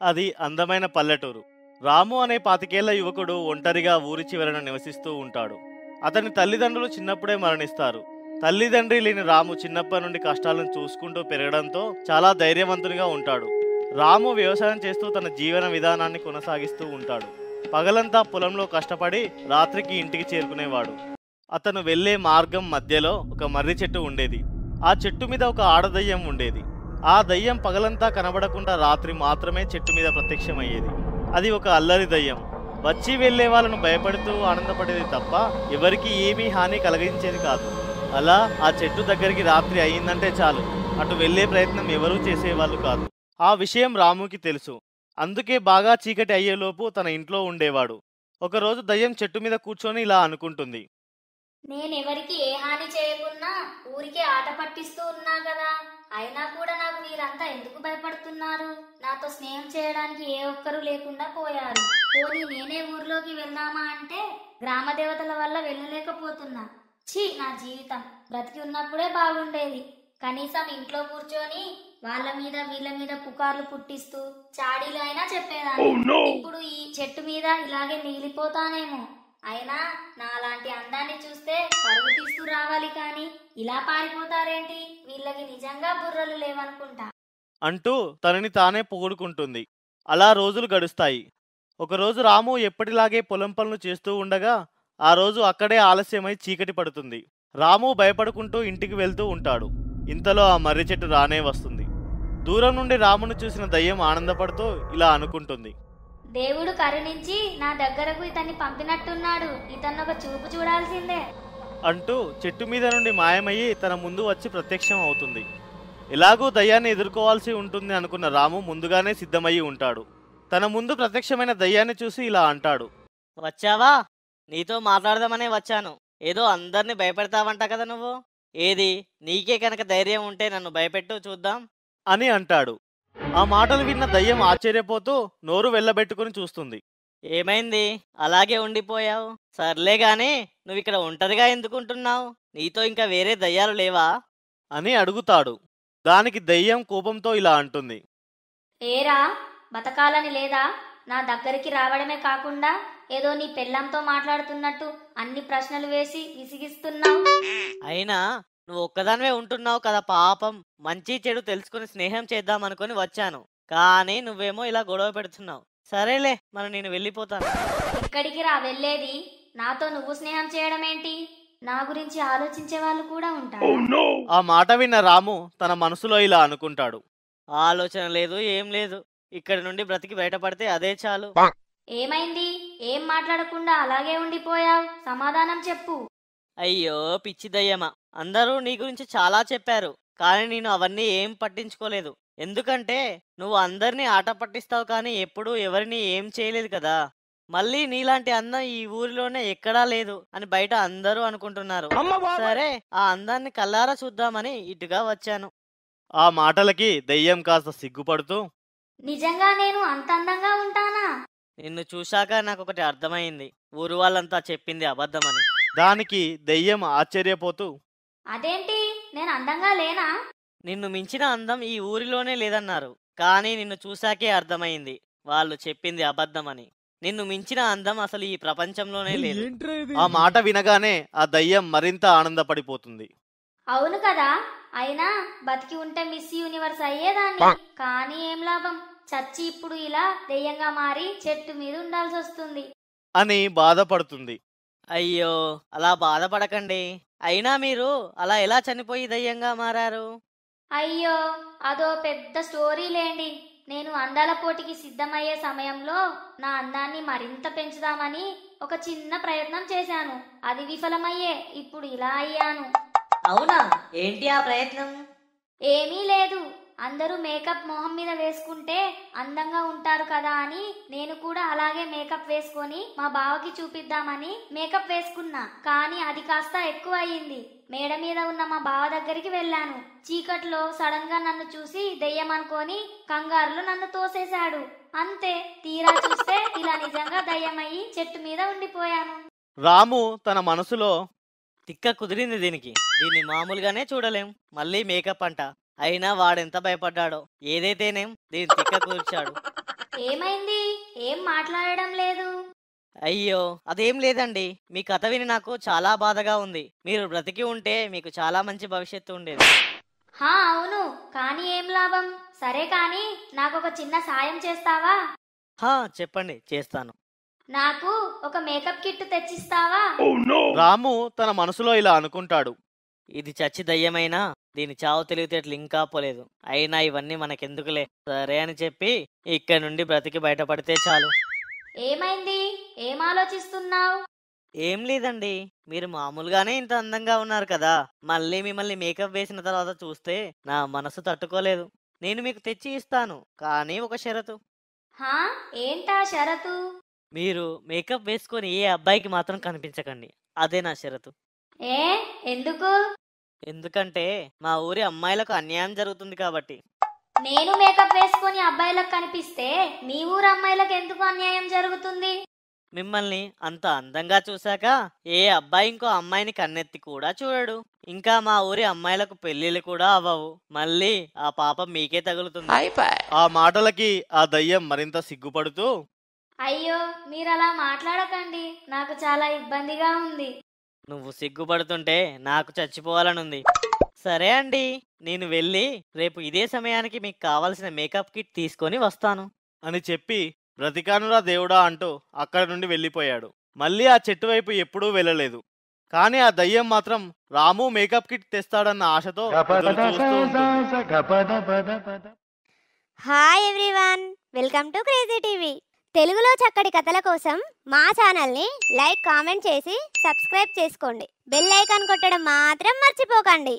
అది అందమైన పల్లెటూరు. రాము అనే 25 యువకుడు ఒంటరిగా ఊరి చివరన నివసిస్తూ ఉంటాడు. అతని తల్లిదండ్రులు చిన్నప్పుడే మరణిస్తారు. తల్లిదండ్రి లేని రాము చిన్నప్పటి నుండి కష్టాలను చూసుకుంటూ పెరగడంతో చాలా ధైర్యవంతునిగా ఉంటాడు. రాము వ్యవసాయం చేస్తూ తన జీవన విధానాన్ని కొనసాగిస్తూ ఉంటాడు. పగలంతా పొలంలో కష్టపడి రాత్రికి ఇంటికి చేరుకునేవాడు. అతను వెళ్ళే మార్గం మధ్యలో ఒక మర్రి చెట్టు ఉండేది. ఆ చెట్టు మీద ఒక ఆడదయ్యం ఉండేది. ఆ దయ్యం పగలంతా కనబడకుండా రాత్రి మాత్రమే చెట్టు మీద ప్రత్యక్షమయ్యేది. అది ఒక అల్లరి దయ్యం. వచ్చి వెళ్ళే వాళ్ళను భయపడుతూ ఆనందపడేది తప్ప ఎవరికి ఏమీ హాని కలిగించేది కాదు. అలా ఆ చెట్టు దగ్గరికి రాత్రి అయిందంటే చాలు, అటు వెళ్ళే ప్రయత్నం ఎవరూ చేసేవాళ్ళు కాదు. ఆ విషయం రాముకి తెలుసు. అందుకే బాగా చీకటి అయ్యేలోపు తన ఇంట్లో ఉండేవాడు. ఒకరోజు దయ్యం చెట్టు మీద కూర్చొని ఇలా అనుకుంటుంది. నేనెవరికి ఏ హాని చేయకున్నా ఊరికే ఆట పట్టిస్తూ ఉన్నా కదా. అయినా కూడా నాకు మీరంతా ఎందుకు భయపడుతున్నారు? నాతో స్నేహం చేయడానికి ఏ ఒక్కరూ లేకుండా పోయారు. పోనీ నేనే ఊర్లోకి వెళ్దామా అంటే గ్రామ దేవతల వల్ల వెళ్ళలేకపోతున్నా. ఛీ, నా జీవితం బ్రతికి ఉన్నప్పుడే బాగుండేది. కనీసం ఇంట్లో కూర్చొని వాళ్ళ మీద వీళ్ళ మీద పుకార్లు పుట్టిస్తూ చాడీలు అయినా చెప్పేదాన్ని. ఇప్పుడు ఈ చెట్టు మీద ఇలాగే మిగిలిపోతానేమో. అయినా నాలాంటి అందాన్ని చూస్తే పరుగు తీస్తూ రావాలి కానీ ఇలా పారిపోతారేంటి? వీళ్ళకి నిజంగా బుర్రలు లేవనుకుంటా అంటూ తనని తానే పొగుడుకుంటుంది. అలా రోజులు గడుస్తాయి. ఒకరోజు రాము ఎప్పటిలాగే పొలం పనులు చేస్తూ ఉండగా ఆ రోజు అక్కడే ఆలస్యమై చీకటి పడుతుంది. రాము భయపడుకుంటూ ఇంటికి వెళ్తూ ఉంటాడు. ఇంతలో ఆ మర్రి చెట్టు రానే వస్తుంది. దూరం నుండి రామును చూసిన దయ్యం ఆనందపడుతూ ఇలా అనుకుంటుంది. దేవుడు కరుణించి నా దగ్గరకు ఇతన్ని పంపినట్టున్నాడు. ఇతన్ని ఒక చూపు చూడాల్సిందే అంటూ చెట్టు మీద నుండి మాయమయ్యి తన ముందు వచ్చి ప్రత్యక్షం అవుతుంది. ఎలాగూ దయ్యాన్ని ఎదుర్కోవాల్సి ఉంటుంది అనుకున్న రాము ముందుగానే సిద్ధమయ్యి ఉంటాడు. తన ముందు ప్రత్యక్షమైన దయ్యాన్ని చూసి ఇలా అంటాడు. వచ్చావా? నీతో మాట్లాడదామనే వచ్చాను. ఏదో అందరిని భయపెడతావంట కదా నువ్వు. ఏది నీకే కనుక ధైర్యం ఉంటే నన్ను భయపెట్టు చూద్దాం అని అంటాడు. ఆ మాటలు విన్న దయ్యం ఆశ్చర్యపోతూ నోరు వెళ్ళబెట్టుకుని చూస్తుంది. ఏమైంది అలాగే ఉండిపోయావు? సర్లే గాని నువ్వు ఇక్కడ ఒంటరిగా ఎందుకుంటున్నావు? నీతో ఇంకా వేరే దయ్యాలు లేవా అని అడుగుతాడు. దానికి దయ్యం కోపంతో ఇలా అంటుంది. ఏరా, బతకాలని లేదా? నా దగ్గరికి రావడమే కాకుండా ఏదో నీ పెళ్ళంతో మాట్లాడుతున్నట్టు అన్ని ప్రశ్నలు వేసి విసిగిస్తున్నావు. అయినా నువ్వు ఒక్కదానివే ఉంటున్నావు కదా పాపం. మంచి చెడు తెలుసుకుని స్నేహం చేద్దాం అనుకుని వచ్చాను. కానీ నువ్వేమో ఇలా గొడవ పెడుతున్నావు. సరేలే, మరి నేను వెళ్ళిపోతాను. ఎక్కడికి రా వెళ్ళేది? నాతో నువ్వు స్నేహం చేయడం ఏంటి? నా గురించి ఆలోచించే వాళ్ళు కూడా ఉంటారు. ఆ మాట విన్న రాము తన మనసులో ఇలా అనుకుంటాడు. ఆలోచన లేదు, ఏం లేదు. ఇక్కడి నుండి బ్రతికి బయటపడితే అదే చాలు. ఏమైంది? ఏం మాట్లాడకుండా అలాగే ఉండిపోయావు? సమాధానం చెప్పు. అయ్యో పిచ్చి దయ్యమా, అందరూ నీ గురించి చాలా చెప్పారు. కానీ నేను అవన్నీ ఏం పట్టించుకోలేదు. ఎందుకంటే నువ్వు అందరినీ ఆట పట్టిస్తావు కానీ ఎప్పుడూ ఎవరిని ఏం చేయలేదు కదా. మళ్ళీ నీలాంటి అందం ఈ ఊరిలోనే ఎక్కడా లేదు అని బయట అందరూ అనుకుంటున్నారు. సరే, ఆ అందాన్ని కల్లారా చూద్దామని ఇటుగా వచ్చాను. ఆ మాటలకి దయ్యం కాస్త సిగ్గుపడుతూ, నిజంగా నేను అంత అందంగా ఉంటానా? నిన్ను చూశాక నాకొకటి అర్థమైంది. ఊరు వాళ్ళంతా చెప్పింది అబద్ధమని. దానికి దయ్యం ఆశ్చర్యపోతూ, అదేంటి, నేను అందంగా లేనా? నిన్ను మించిన అందం ఈ ఊరిలోనే లేదన్నారు. కానీ నిన్ను చూశాకే అర్థమైంది వాళ్ళు చెప్పింది అబద్ధమని. నిన్ను మించిన అందం అసలు ఈ ప్రపంచంలోనే లేదు. ఆ మాట వినగానే ఆ దయ్యం మరింత ఆనందపడిపోతుంది. అవును కదా. అయినా బతికి ఉంటే మిస్ యూనివర్స్ అయ్యేదాన్ని. కానీ ఏం లాభం, చచ్చి ఇప్పుడు ఇలా దెయ్యంగా మారి చెట్టు మీద ఉండాల్సి వస్తుంది అని బాధపడుతుంది. అయ్యో అలా బాధపడకండి. అయినా మీరు అలా ఎలా చనిపోయి దయ్యంగా మారారు? అయ్యో, అదో పెద్ద స్టోరీ లేండి. నేను అందాల పోటీకి సిద్ధమయ్యే సమయంలో నా అందాన్ని మరింత పెంచుదామని ఒక చిన్న ప్రయత్నం చేశాను. అది విఫలమయ్యే ఇప్పుడు ఇలా అయ్యాను. అవునా? ఏంటి ఆ ప్రయత్నం? ఏమీ లేదు. అందరూ మేకప్ మొహం మీద వేసుకుంటే అందంగా ఉంటారు కదా అని నేను కూడా అలాగే మేకప్ వేసుకొని మా బావకి చూపిద్దామని మేకప్ వేసుకున్నా. కానీ అది కాస్త ఎక్కువ అయ్యింది. మేడ మీద ఉన్న మా బావ దగ్గరికి వెళ్ళాను. చీకట్లో సడన్ గా నన్ను చూసి దెయ్యం అనుకొని కంగారులో నన్ను తోసేశాడు. అంతే, తీరా చూస్తే ఇలా నిజంగా దయ్యమయ్యి చెట్టు మీద ఉండిపోయాను. రాము తన మనసులో, తిక్క కుదిరింది దీనికి. దీన్ని మామూలుగానే చూడలేం, మళ్ళీ మేకప్ అంట. అయినా వాడెంత భయపడ్డాడో. ఏదైతేనేం దీని తిక్క కుదిర్చాడు. ఏమైంది? ఏం మాట్లాడడం లేదు? అయ్యో అదేం లేదండి, మీ కథ విని నాకు చాలా బాధగా ఉంది. మీరు బ్రతికి ఉంటే మీకు చాలా మంచి భవిష్యత్తు ఉండేది. హా అవును, కానీ ఏం లాభం? సరే కానీ నాకు ఒక చిన్న సాయం చేస్తావా? హా చెప్పండి, చేస్తాను. నాకు ఒక మేకప్ కిట్ తెచ్చిస్తావా? రాము తన మనసులో ఇలా అనుకుంటాడు. ఇది చచ్చి దయ్యమైనా దీని చావు తెలివితేటలు ఇంకా పోలేదు. అయినా ఇవన్నీ మనకెందుకులే, సరే అని చెప్పి ఇక్కడి నుండి బ్రతికి బయటపడితే చాలు. ఏమైంది? ఏం ఆలోచిస్తున్నావు? ఏం లేదండి, మీరు మామూలుగానే ఇంత అందంగా ఉన్నారు కదా, మళ్ళీ మిమ్మల్ని మేకప్ వేసిన తర్వాత చూస్తే నా మనసు తట్టుకోలేదు. నేను మీకు తెచ్చి ఇస్తాను, కానీ ఒక షరతు. హా ఏంటా షరతు? మీరు మేకప్ వేసుకొని ఏ అబ్బాయికి మాత్రం కనిపించకండి, అదే నా షరతు. ఏ ఎందుకు? ఎందుకంటే మా ఊరి అమ్మాయిలకు అన్యాయం జరుగుతుంది కాబట్టి. నేను మేకప్ వేసుకొని అబ్బాయిలకు కనిపిస్తే మీ ఊరు అమ్మాయిలకు ఎందుకు అన్యాయం జరుగుతుంది? మిమ్మల్ని అంత అందంగా చూశాక ఏ అబ్బాయి ఇంకో అమ్మాయిని కన్నెత్తి కూడా చూడడు. ఇంకా మా ఊరి అమ్మాయిలకు పెళ్లిళ్ళు కూడా అవ్వవు. మళ్ళీ ఆ పాపం మీకే తగులుతుంది. ఆ మాటలకి ఆ దయ్యం మరింత సిగ్గుపడుతూ, అయ్యో మీరలా మాట్లాడకండి, నాకు చాలా ఇబ్బందిగా ఉంది. నువ్వు సిగ్గుపడుతుంటే నాకు చచ్చిపోవాలనుంది. సరే అండి, నేను వెళ్ళి రేపు ఇదే సమయానికి మీకు కావాల్సిన మేకప్ కిట్ తీసుకొని వస్తాను అని చెప్పి బ్రతికానురా దేవుడా అంటూ అక్కడి నుండి వెళ్ళిపోయాడు. మళ్ళీ ఆ చెట్టు వైపు ఎప్పుడూ వెళ్ళలేదు. కానీ ఆ దయ్యం మాత్రం రాము మేకప్ కిట్ తెస్తాడన్న ఆశతో ఎదురు చూస్తూ ఉంటుంది. Hi everyone, welcome to crazy TV. తెలుగులో చక్కటి కథల కోసం మా ఛానల్ని లైక్, కామెంట్ చేసి సబ్స్క్రైబ్ చేసుకోండి. బెల్ ఐకాన్ కొట్టడం మాత్రం మర్చిపోకండి.